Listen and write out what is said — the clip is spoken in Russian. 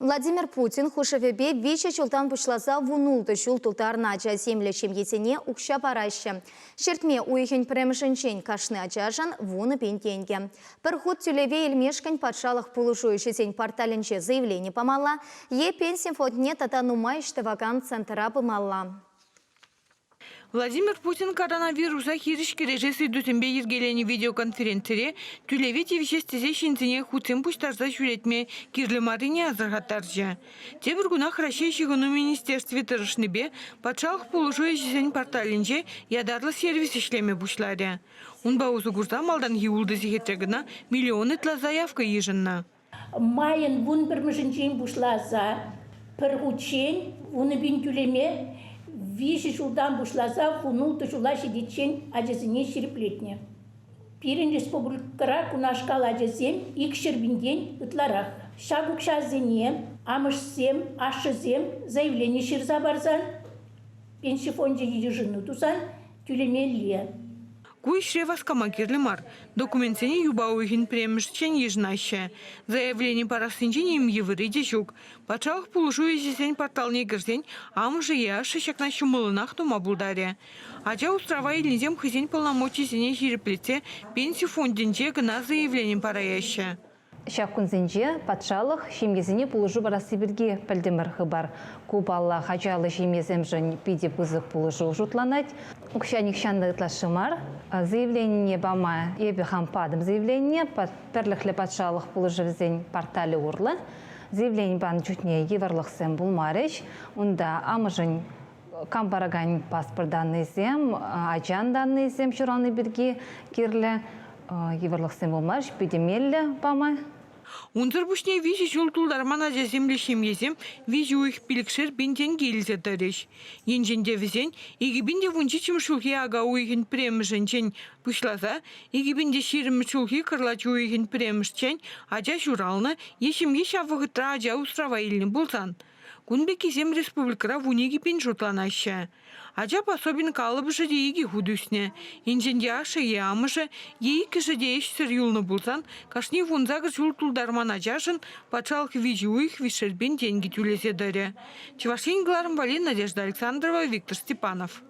Владимир Путин хушевебе виче чултан пушлаза вунулты чул тултарна ача земле чемьетене укша параще. Шертме уйхень премшенчень кашны ачажан вуны пентенге. Перхут тюлеве ильмешкань патшалых полушующий тень порталенче заявление помала, е пенсия фотне татанумайшты вакант центра помала. Владимир Путин коронавируса хириш кережесі дүтінбе ергелені видеоконференцире түлевети вещестезе шинцене хуцин пуштарза жүретме кирлі марине азырғаттаржы. Тебір күнах Россия шығыну министерстве тұрышныбе патшалық полушуе жесен порталінже ядарлы сервис ішлеме бұшлады. Унба ұзы күрза малдан хиулды зихетрегіна миллионы тла заявка ежінна. Майын вун бірмішінчен бұшлаза, піргучен, вуны бін түлеме, виши шулдан бушлаза фунул тушула шидичен аджезине шириплетне. Пирин республикара кунашкал аджезем икшербинден ытларах. Шагукша зене, амышсем, ашызем заявление ширза барзан, пенсифонде ежину тузан тюлемелия. Куйшре васкама кирлемар. Документсене юбауихин премшчен ежнаще. Заявление парасынчен им евырыде жук. Патшалық пулушуе жесен порталне гірзен, амжы яшы шакна шумылынақ тума булдаре. Ача устрава илінзем хызен полномочисене жиреплете пенсию фондинче гына заявление параяще. Шаққынзенже патшалық шемгезіне пулыжу барасы бірге пілдімірхі бар. Кубалла хачалы шемезем жын пиде бұзық пулыжу жұтланать. Укшаник шанды ытлашымар. Заявление бама ебе хампадым заявление перліхлі патшалық пулыжу візен порталі урлы. Заявление бан жүтне еварлықсен бұлмарыш. Онда амыжын камбараган паспорт данныйзем, аджан данныйзем шыраны бірге керлі еварлықсен бұлмарыш. Пидемелі бама. Унзыр бушне вижи жултулдарман ажа земле шемьезем вижи уих пилікшер бентен келзе дареш. Енженде візен, егібінде вунчи чымшулхи ага уихін премшенчен пушлаза, егібінде шерімшулхи кырлачы уихін премшчен ажа журалны ешемге шавығытра ажа устрава илін болсан. Кунбеки зем республикара вунеги пен жутланашы. Ажа пособин калыбы жыде еги худусне. Инженде ашы е амыжы, ейкі жыде еш сыр юлны болсан, кашни вунзагы жултулдарман ажашын патшалық вижи уих вишербен деньги тюлезе дыры. Чевашин Гларм Валин, Надежда Александрова, Виктор Степанов.